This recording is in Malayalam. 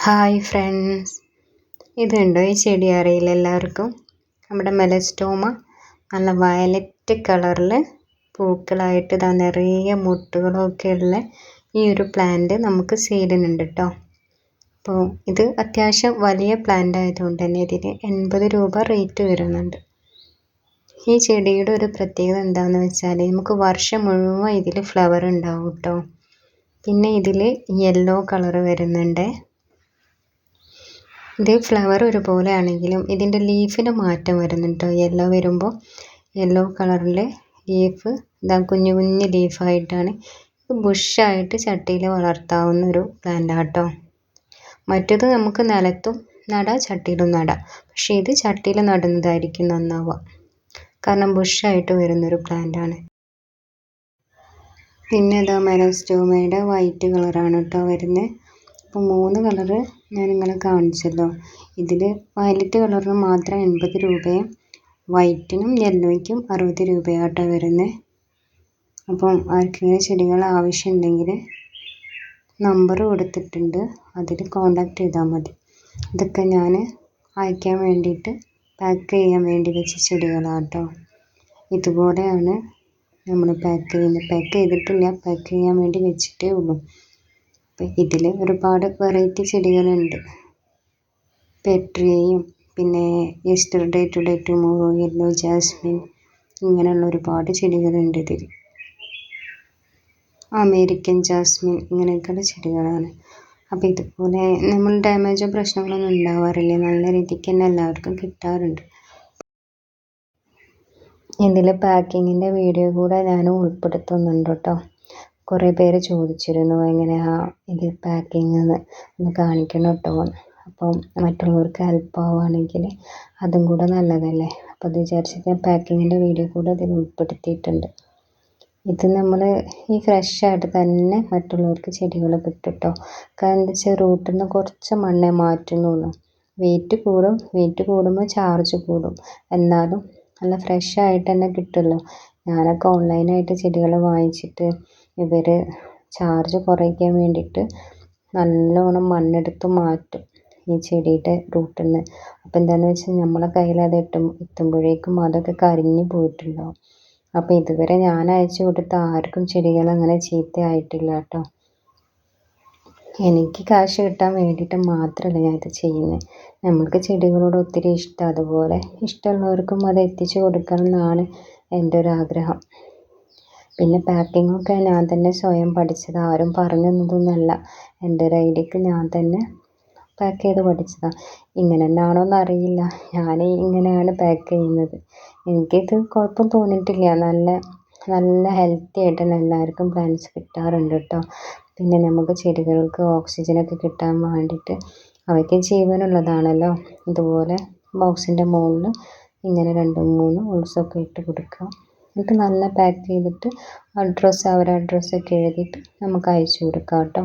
ഹായ് ഫ്രണ്ട്സ്, ഇതുണ്ടോ ഈ ചെടി അറിയില്ല എല്ലാവർക്കും? നമ്മുടെ മെലസ്റ്റോമ നല്ല വയലറ്റ് കളറിൽ പൂക്കളായിട്ട് ഇതാ നിറയെ മുട്ടുകളൊക്കെ ഉള്ള ഈ ഒരു പ്ലാന്റ് നമുക്ക് സെയിലിനുണ്ട് കേട്ടോ. അപ്പോൾ ഇത് അത്യാവശ്യം വലിയ പ്ലാന്റ് ആയതുകൊണ്ട് തന്നെ ഇതിന് 80 രൂപ റേറ്റ് വരുന്നുണ്ട്. ഈ ചെടിയുടെ ഒരു പ്രത്യേകത എന്താണെന്ന് വെച്ചാൽ നമുക്ക് വർഷം മുഴുവൻ ഇതിൽ ഫ്ലവർ ഉണ്ടാവും കേട്ടോ. പിന്നെ ഇതിൽ യെല്ലോ കളർ വരുന്നുണ്ട്. ഇത് ഫ്ലവർ ഒരുപോലെ ആണെങ്കിലും ഇതിൻ്റെ ലീഫിന് മാറ്റം വരുന്നുണ്ട് കേട്ടോ. യെല്ലോ വരുമ്പോൾ യെല്ലോ കളറിലെ ലീഫ് ഇതാ കുഞ്ഞു കുഞ്ഞു ലീഫായിട്ടാണ്. ഇത് ബുഷായിട്ട് ചട്ടിയിൽ വളർത്താവുന്ന ഒരു പ്ലാന്റ് ആട്ടോ. മറ്റേത് നമുക്ക് നിലത്തും നടാം ചട്ടിയിലും നടാം, പക്ഷേ ഇത് ചട്ടിയിൽ നടുന്നതായിരിക്കും നന്നാവുക, കാരണം ബുഷായിട്ട് വരുന്നൊരു പ്ലാന്റ് ആണ്. പിന്നെ ഇതാ മെലസ്റ്റോമയുടെ വൈറ്റ് കളറാണ് കേട്ടോ വരുന്നത്. അപ്പോൾ 3 കളറ് ഞാൻ നിങ്ങളെ കാണിച്ചല്ലോ. ഇതിൽ വയലറ്റ് കളറിന് മാത്രം 80 രൂപയും വൈറ്റിനും യെല്ലോയ്ക്കും 60 രൂപയാട്ടോ വരുന്നത്. അപ്പം ആർക്കെങ്കിലും ചെടികൾ ആവശ്യമുണ്ടെങ്കിൽ നമ്പർ കൊടുത്തിട്ടുണ്ട്, അതിൽ കോണ്ടാക്ട് ചെയ്താൽ മതി. ഇതൊക്കെ ഞാൻ അയക്കാൻ വേണ്ടിയിട്ട് പാക്ക് ചെയ്യാൻ വേണ്ടി വെച്ച ചെടികളാട്ടോ. ഇതുപോലെയാണ് നമ്മൾ പാക്ക് ചെയ്തിട്ടില്ല, പാക്ക് ചെയ്യാൻ വേണ്ടി വെച്ചിട്ടേ ഉള്ളൂ. അപ്പം ഇതിൽ ഒരുപാട് വെറൈറ്റി ചെടികളുണ്ട്. പെട്രിയയും പിന്നെ yesterday today tomorrow, yellow jasmine, ഇങ്ങനെയുള്ള ഒരുപാട് ചെടികളുണ്ട് ഇതിൽ. അമേരിക്കൻ ജാസ്മിൻ, ഇങ്ങനെയൊക്കെയുള്ള ചെടികളാണ്. അപ്പോൾ ഇതുപോലെ നമ്മൾ ഡാമേജോ പ്രശ്നങ്ങളൊന്നും ഉണ്ടാവാറില്ല, നല്ല രീതിക്ക് തന്നെ എല്ലാവർക്കും കിട്ടാറുണ്ട്. ഇതിൽ പാക്കിങ്ങിൻ്റെ വീഡിയോ കൂടെ ഞാൻ ഉൾപ്പെടുത്തുന്നുണ്ട് കേട്ടോ. കുറേ പേര് ചോദിച്ചിരുന്നു എങ്ങനെയാണ് ഇത് പാക്കിങ് ഒന്ന് കാണിക്കണം കേട്ടോ. അപ്പം മറ്റുള്ളവർക്ക് ഹെൽപ്പ് ആവുകയാണെങ്കിൽ അതും കൂടെ നല്ലതല്ലേ. അപ്പോൾ അത് വിചാരിച്ചിട്ട് ഞാൻ പാക്കിങ്ങിൻ്റെ വീഡിയോ കൂടെ അതിൽ ഉൾപ്പെടുത്തിയിട്ടുണ്ട്. ഇത് നമ്മൾ ഈ ഫ്രഷായിട്ട് തന്നെ മറ്റുള്ളവർക്ക് ചെടികൾ കിട്ടും കേട്ടോ. കാരണം എന്താ വെച്ചാൽ റൂട്ടിൽ നിന്ന് കുറച്ച് മണ്ണേ മാറ്റുന്നുള്ളൂ. വെയിറ്റ് കൂടുമ്പോൾ ചാർജ് കൂടും, എന്നാലും നല്ല ഫ്രഷായിട്ട് തന്നെ കിട്ടുമല്ലോ. ഞാനൊക്കെ ഓൺലൈനായിട്ട് ചെടികൾ വാങ്ങിച്ചിട്ട് ഇവർ ചാർജ് കുറയ്ക്കാൻ വേണ്ടിയിട്ട് നല്ലോണം മണ്ണെടുത്ത് മാറ്റും ഈ ചെടിയുടെ റൂട്ടിൽ നിന്ന്. അപ്പോൾ എന്താണെന്ന് വെച്ചാൽ നമ്മളെ കയ്യിൽ അത് എത്തുമ്പോഴേക്കും അതൊക്കെ കരിഞ്ഞു പോയിട്ടുണ്ടാവും. അപ്പോൾ ഇതുവരെ ഞാൻ അയച്ചു കൊടുത്ത ആർക്കും ചെടികൾ അങ്ങനെ ചീത്തയായിട്ടില്ല കേട്ടോ. എനിക്ക് കാശ് കിട്ടാൻ വേണ്ടിയിട്ട് മാത്രമല്ല ഞാൻ ഇത് ചെയ്യുന്നത്. നമ്മൾക്ക് ചെടികളോട് ഒത്തിരി ഇഷ്ടം, അതുപോലെ ഇഷ്ടമുള്ളവർക്കും അത് എത്തിച്ചു കൊടുക്കണം എന്നാണ് എൻ്റെ ഒരു ആഗ്രഹം. പിന്നെ പാക്കിങ്ങൊക്കെ ഞാൻ തന്നെ സ്വയം പഠിച്ചത്, ആരും പറഞ്ഞു തന്നതൊന്നുമല്ല. എൻ്റെ ഒരു ഐഡിയക്ക് ഞാൻ തന്നെ പാക്ക് ചെയ്ത് പഠിച്ചതാണ്. ഇങ്ങനെ തന്നെയാണോന്ന് അറിയില്ല, ഞാൻ ഇങ്ങനെയാണ് പാക്ക് ചെയ്യുന്നത്. എനിക്കിത് കുഴപ്പം തോന്നിയിട്ടില്ല. നല്ല ഹെൽത്തി ആയിട്ട് തന്നെ എല്ലാവർക്കും പ്ലാന്റ്സ് കിട്ടാറുണ്ട് കേട്ടോ. പിന്നെ നമുക്ക് ചെടികൾക്ക് ഓക്സിജനൊക്കെ കിട്ടാൻ വേണ്ടിയിട്ട് അവയ്ക്ക് ജീവനുള്ളതാണല്ലോ. ഇതുപോലെ ബോക്സിൻ്റെ മുകളിൽ ഇങ്ങനെ 2-3 ഹോൾസൊക്കെ ഇട്ട് കൊടുക്കുക. എന്നിട്ട് നല്ല പാക്ക് ചെയ്തിട്ട് അവരുടെ അഡ്രസ്സൊക്കെ എഴുതിയിട്ട് നമുക്ക് അയച്ചു കൊടുക്കാം കേട്ടോ.